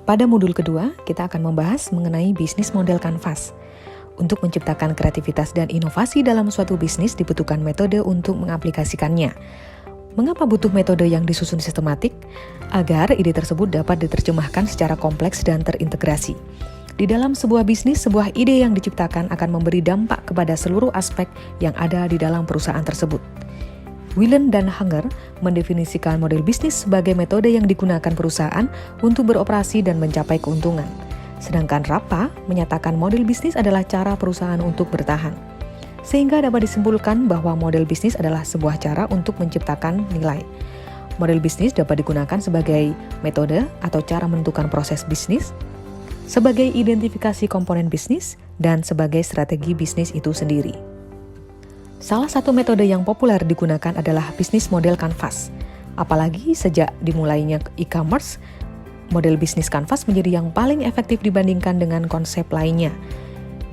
Pada modul kedua, kita akan membahas mengenai bisnis model kanvas. Untuk menciptakan kreativitas dan inovasi dalam suatu bisnis dibutuhkan metode untuk mengaplikasikannya. Mengapa butuh metode yang disusun sistematik? Agar ide tersebut dapat diterjemahkan secara kompleks dan terintegrasi. Di dalam sebuah bisnis, sebuah ide yang diciptakan akan memberi dampak kepada seluruh aspek yang ada di dalam perusahaan tersebut. Whelan dan Hanger mendefinisikan model bisnis sebagai metode yang digunakan perusahaan untuk beroperasi dan mencapai keuntungan. Sedangkan Rapa menyatakan model bisnis adalah cara perusahaan untuk bertahan. Sehingga dapat disimpulkan bahwa model bisnis adalah sebuah cara untuk menciptakan nilai. Model bisnis dapat digunakan sebagai metode atau cara menentukan proses bisnis, sebagai identifikasi komponen bisnis, dan sebagai strategi bisnis itu sendiri. Salah satu metode yang populer digunakan adalah bisnis model kanvas. Apalagi sejak dimulainya e-commerce, model bisnis kanvas menjadi yang paling efektif dibandingkan dengan konsep lainnya.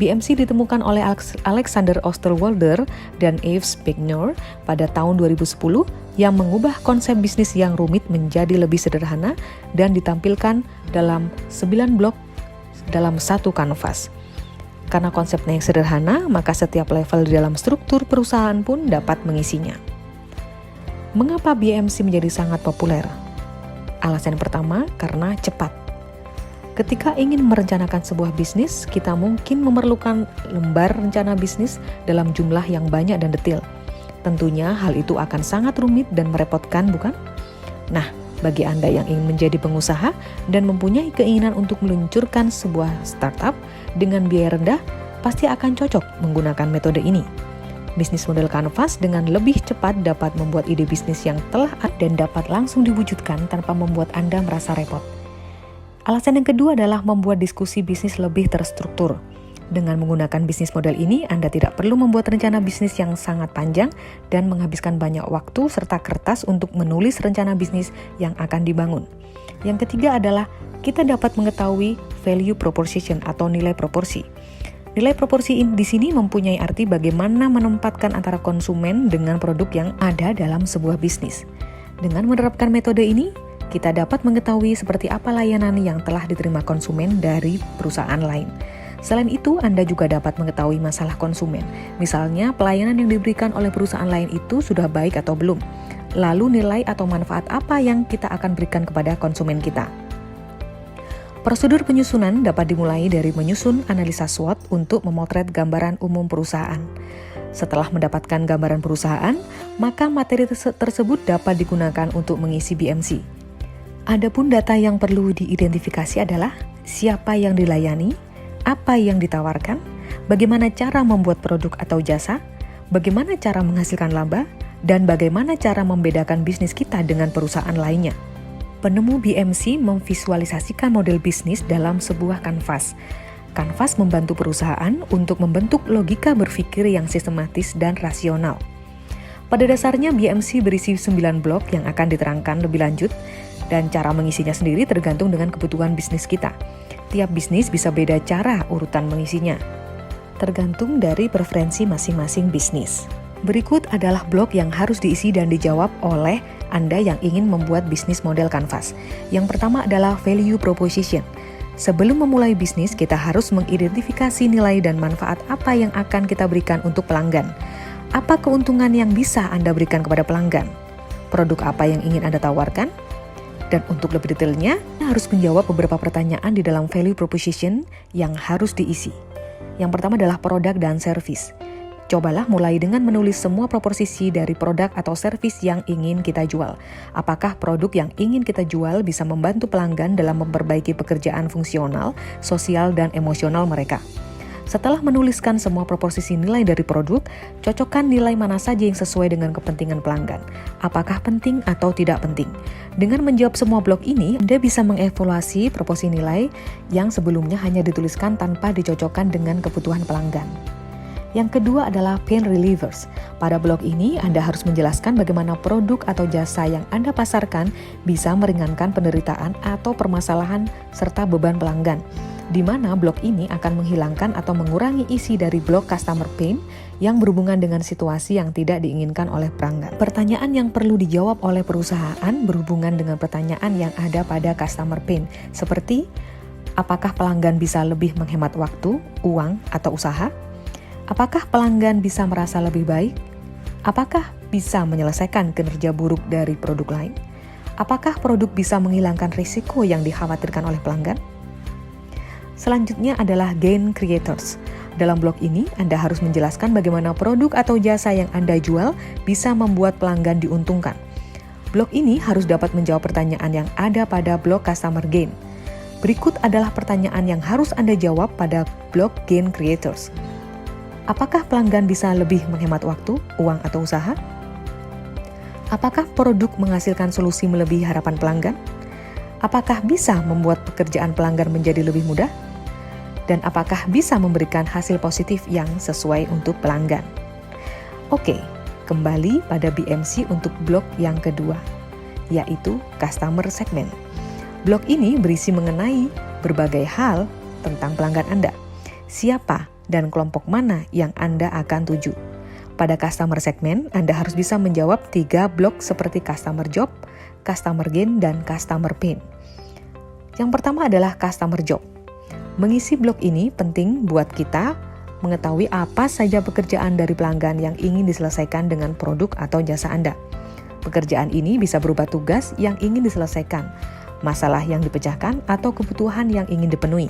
BMC ditemukan oleh Alexander Osterwalder dan Yves Pigneur pada tahun 2010 yang mengubah konsep bisnis yang rumit menjadi lebih sederhana dan ditampilkan dalam 9 blok dalam satu kanvas. Karena konsepnya yang sederhana, maka setiap level di dalam struktur perusahaan pun dapat mengisinya. Mengapa BMC menjadi sangat populer? Alasan pertama, karena cepat. Ketika ingin merencanakan sebuah bisnis, kita mungkin memerlukan lembar rencana bisnis dalam jumlah yang banyak dan detail. Tentunya hal itu akan sangat rumit dan merepotkan, bukan? Nah, bagi Anda yang ingin menjadi pengusaha dan mempunyai keinginan untuk meluncurkan sebuah startup dengan biaya rendah, pasti akan cocok menggunakan metode ini. Bisnis model kanvas dengan lebih cepat dapat membuat ide bisnis yang telah ada dan dapat langsung diwujudkan tanpa membuat Anda merasa repot. Alasan yang kedua adalah membuat diskusi bisnis lebih terstruktur. Dengan menggunakan bisnis model ini, Anda tidak perlu membuat rencana bisnis yang sangat panjang dan menghabiskan banyak waktu serta kertas untuk menulis rencana bisnis yang akan dibangun. Yang ketiga adalah kita dapat mengetahui value proposition atau nilai proporsi. Nilai proporsi di sini mempunyai arti bagaimana menempatkan antara konsumen dengan produk yang ada dalam sebuah bisnis. Dengan menerapkan metode ini, kita dapat mengetahui seperti apa layanan yang telah diterima konsumen dari perusahaan lain. Selain itu, Anda juga dapat mengetahui masalah konsumen. Misalnya, pelayanan yang diberikan oleh perusahaan lain itu sudah baik atau belum. Lalu nilai atau manfaat apa yang kita akan berikan kepada konsumen kita. Prosedur penyusunan dapat dimulai dari menyusun analisa SWOT untuk memotret gambaran umum perusahaan. Setelah mendapatkan gambaran perusahaan, maka materi tersebut dapat digunakan untuk mengisi BMC. Adapun data yang perlu diidentifikasi adalah siapa yang dilayani, apa yang ditawarkan, bagaimana cara membuat produk atau jasa, bagaimana cara menghasilkan laba, dan bagaimana cara membedakan bisnis kita dengan perusahaan lainnya. Penemu BMC memvisualisasikan model bisnis dalam sebuah kanvas. Kanvas membantu perusahaan untuk membentuk logika berpikir yang sistematis dan rasional. Pada dasarnya BMC berisi 9 blok yang akan diterangkan lebih lanjut, dan cara mengisinya sendiri tergantung dengan kebutuhan bisnis kita. Tiap bisnis bisa beda cara urutan mengisinya, tergantung dari preferensi masing-masing bisnis. Berikut adalah blok yang harus diisi dan dijawab oleh Anda yang ingin membuat bisnis model kanvas. Yang pertama adalah value proposition. Sebelum memulai bisnis, kita harus mengidentifikasi nilai dan manfaat apa yang akan kita berikan untuk pelanggan. Apa keuntungan yang bisa Anda berikan kepada pelanggan? Produk apa yang ingin Anda tawarkan? Dan untuk lebih detailnya, Anda harus menjawab beberapa pertanyaan di dalam value proposition yang harus diisi. Yang pertama adalah produk dan service. Cobalah mulai dengan menulis semua proporsi dari produk atau servis yang ingin kita jual. Apakah produk yang ingin kita jual bisa membantu pelanggan dalam memperbaiki pekerjaan fungsional, sosial, dan emosional mereka? Setelah menuliskan semua proporsi nilai dari produk, cocokkan nilai mana saja yang sesuai dengan kepentingan pelanggan. Apakah penting atau tidak penting? Dengan menjawab semua blok ini, Anda bisa mengevaluasi proporsi nilai yang sebelumnya hanya dituliskan tanpa dicocokkan dengan kebutuhan pelanggan. Yang kedua adalah pain relievers. Pada blog ini, Anda harus menjelaskan bagaimana produk atau jasa yang Anda pasarkan bisa meringankan penderitaan atau permasalahan serta beban pelanggan. di mana blok ini akan menghilangkan atau mengurangi isi dari blok customer pain yang berhubungan dengan situasi yang tidak diinginkan oleh pelanggan. Pertanyaan yang perlu dijawab oleh perusahaan berhubungan dengan pertanyaan yang ada pada customer pain, seperti apakah pelanggan bisa lebih menghemat waktu, uang, atau usaha? Apakah pelanggan bisa merasa lebih baik? Apakah bisa menyelesaikan kinerja buruk dari produk lain? Apakah produk bisa menghilangkan risiko yang dikhawatirkan oleh pelanggan? Selanjutnya adalah gain creators. Dalam blog ini, Anda harus menjelaskan bagaimana produk atau jasa yang Anda jual bisa membuat pelanggan diuntungkan. Blog ini harus dapat menjawab pertanyaan yang ada pada blog customer gain. Berikut adalah pertanyaan yang harus Anda jawab pada blog gain creators. Apakah pelanggan bisa lebih menghemat waktu, uang, atau usaha? Apakah produk menghasilkan solusi melebihi harapan pelanggan? Apakah bisa membuat pekerjaan pelanggan menjadi lebih mudah? Dan apakah bisa memberikan hasil positif yang sesuai untuk pelanggan? Oke, kembali pada BMC untuk blok yang kedua, yaitu Customer Segment. Blog ini berisi mengenai berbagai hal tentang pelanggan Anda. Siapa dan kelompok mana yang Anda akan tuju. Pada customer segment, Anda harus bisa menjawab 3 blok seperti customer job, customer gain, dan customer pain. Yang pertama adalah customer job. Mengisi blok ini penting buat kita mengetahui apa saja pekerjaan dari pelanggan yang ingin diselesaikan dengan produk atau jasa Anda. Pekerjaan ini bisa berupa tugas yang ingin diselesaikan, masalah yang dipecahkan, atau kebutuhan yang ingin dipenuhi.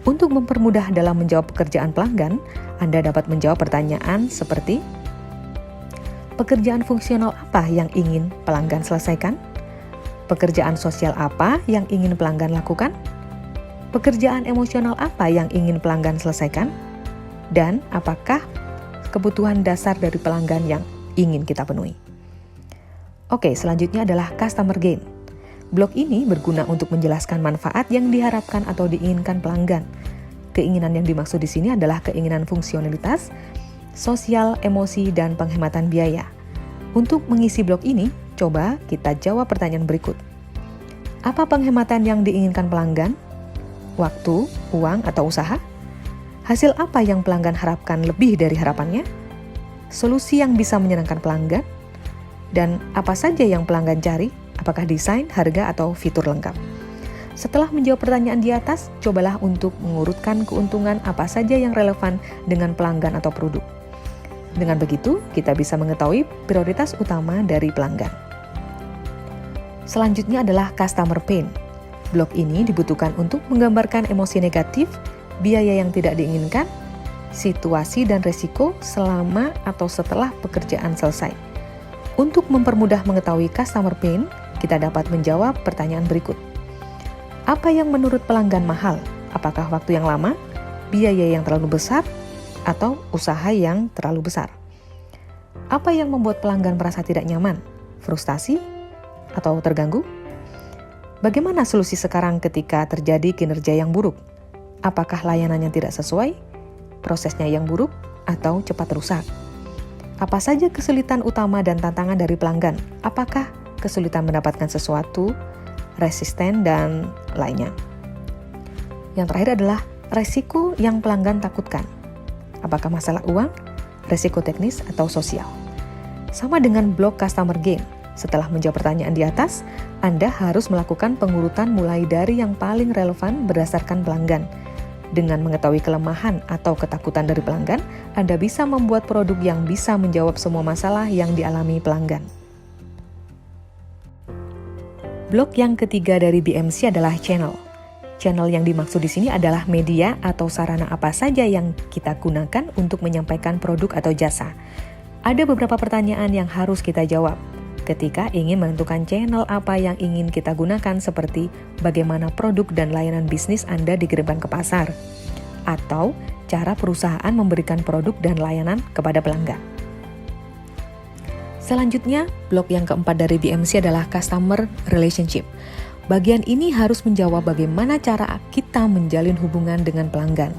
Untuk mempermudah dalam menjawab pekerjaan pelanggan, Anda dapat menjawab pertanyaan seperti, pekerjaan fungsional apa yang ingin pelanggan selesaikan? Pekerjaan sosial apa yang ingin pelanggan lakukan? Pekerjaan emosional apa yang ingin pelanggan selesaikan? Dan apakah kebutuhan dasar dari pelanggan yang ingin kita penuhi? Oke, selanjutnya adalah customer gain. Blog ini berguna untuk menjelaskan manfaat yang diharapkan atau diinginkan pelanggan. Keinginan yang dimaksud di sini adalah keinginan fungsionalitas, sosial, emosi, dan penghematan biaya. Untuk mengisi blog ini, coba kita jawab pertanyaan berikut. Apa penghematan yang diinginkan pelanggan? Waktu, uang, atau usaha? Hasil apa yang pelanggan harapkan lebih dari harapannya? Solusi yang bisa menyenangkan pelanggan? Dan apa saja yang pelanggan cari? Apakah desain, harga, atau fitur lengkap? Setelah menjawab pertanyaan di atas, cobalah untuk mengurutkan keuntungan apa saja yang relevan dengan pelanggan atau produk. Dengan begitu, kita bisa mengetahui prioritas utama dari pelanggan. Selanjutnya adalah customer pain. Blog ini dibutuhkan untuk menggambarkan emosi negatif, biaya yang tidak diinginkan, situasi dan resiko selama atau setelah pekerjaan selesai. Untuk mempermudah mengetahui customer pain, kita dapat menjawab pertanyaan berikut. Apa yang menurut pelanggan mahal? Apakah waktu yang lama, biaya yang terlalu besar, atau usaha yang terlalu besar? Apa yang membuat pelanggan merasa tidak nyaman? Frustasi? Atau terganggu? Bagaimana solusi sekarang ketika terjadi kinerja yang buruk? Apakah layanannya tidak sesuai? Prosesnya yang buruk? Atau cepat rusak? Apa saja kesulitan utama dan tantangan dari pelanggan? Apakah kesulitan mendapatkan sesuatu, resisten, dan lainnya? Yang terakhir adalah resiko yang pelanggan takutkan. Apakah masalah uang, resiko teknis, atau sosial? Sama dengan blog customer gain. Setelah menjawab pertanyaan di atas, Anda harus melakukan pengurutan mulai dari yang paling relevan berdasarkan pelanggan. Dengan mengetahui kelemahan atau ketakutan dari pelanggan, Anda bisa membuat produk yang bisa menjawab semua masalah yang dialami pelanggan. Blok yang ketiga dari BMC adalah channel. Channel yang dimaksud di sini adalah media atau sarana apa saja yang kita gunakan untuk menyampaikan produk atau jasa. Ada beberapa pertanyaan yang harus kita jawab ketika ingin menentukan channel apa yang ingin kita gunakan, seperti bagaimana produk dan layanan bisnis Anda dikirimkan ke pasar, atau cara perusahaan memberikan produk dan layanan kepada pelanggan. Selanjutnya, blok yang keempat dari BMC adalah Customer Relationship. Bagian ini harus menjawab bagaimana cara kita menjalin hubungan dengan pelanggan,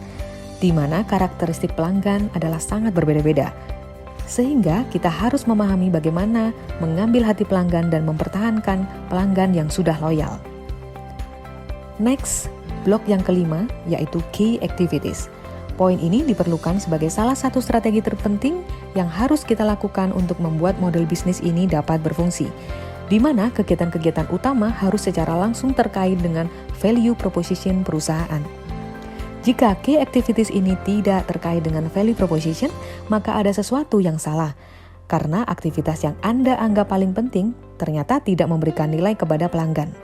di mana karakteristik pelanggan adalah sangat berbeda-beda. Sehingga kita harus memahami bagaimana mengambil hati pelanggan dan mempertahankan pelanggan yang sudah loyal. Next, Blok yang kelima yaitu Key Activities. Poin ini diperlukan sebagai salah satu strategi terpenting yang harus kita lakukan untuk membuat model bisnis ini dapat berfungsi, di mana kegiatan-kegiatan utama harus secara langsung terkait dengan value proposition perusahaan. Jika key activities ini tidak terkait dengan value proposition, maka ada sesuatu yang salah, karena aktivitas yang Anda anggap paling penting ternyata tidak memberikan nilai kepada pelanggan.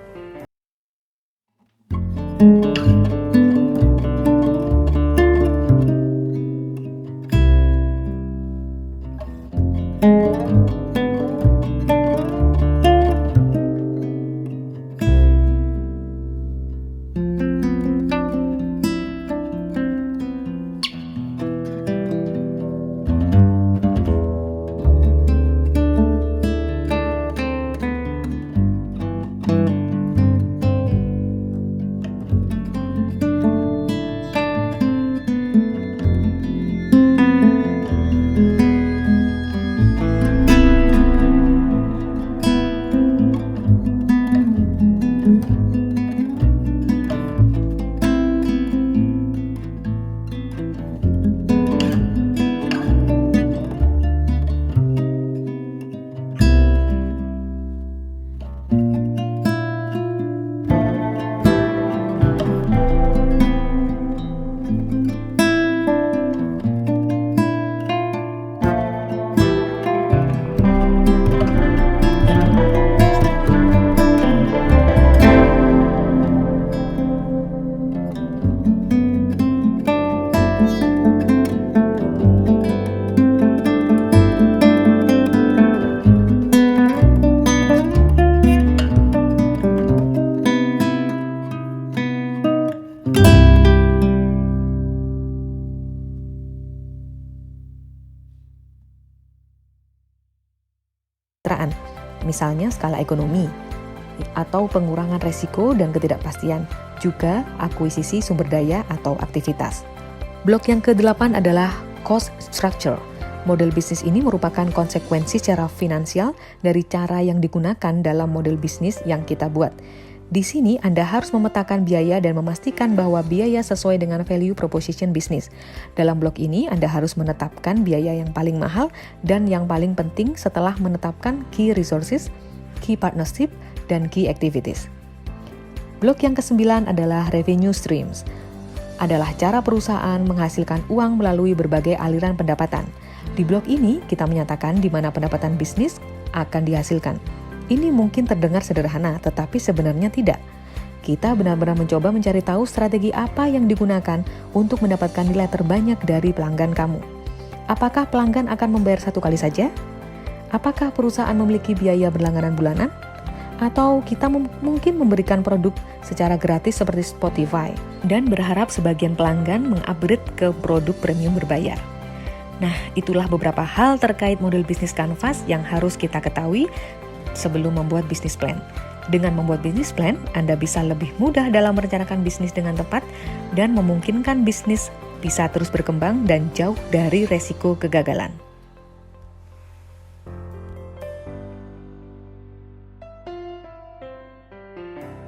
Misalnya skala ekonomi, atau pengurangan resiko dan ketidakpastian, juga akuisisi sumber daya atau aktivitas. Blok yang ke-8 adalah cost structure. Model bisnis ini merupakan konsekuensi secara finansial dari cara yang digunakan dalam model bisnis yang kita buat. Di sini Anda harus memetakan biaya dan memastikan bahwa biaya sesuai dengan value proposition bisnis. Dalam blok ini Anda harus menetapkan biaya yang paling mahal dan yang paling penting setelah menetapkan key resources, key partnership, dan key activities. Blok yang ke-9 adalah revenue streams. Adalah cara perusahaan menghasilkan uang melalui berbagai aliran pendapatan. Di blok ini kita menyatakan di mana pendapatan bisnis akan dihasilkan. Ini mungkin terdengar sederhana, tetapi sebenarnya tidak. Kita benar-benar mencoba mencari tahu strategi apa yang digunakan untuk mendapatkan nilai terbanyak dari pelanggan kamu. Apakah pelanggan akan membayar satu kali saja? Apakah perusahaan memiliki biaya berlangganan bulanan? Atau kita mungkin memberikan produk secara gratis seperti Spotify dan berharap sebagian pelanggan mengupgrade ke produk premium berbayar. Nah, itulah beberapa hal terkait model bisnis Canvas yang harus kita ketahui sebelum membuat bisnis plan. Dengan membuat bisnis plan, Anda bisa lebih mudah dalam merencanakan bisnis dengan tepat dan memungkinkan bisnis bisa terus berkembang dan jauh dari resiko kegagalan.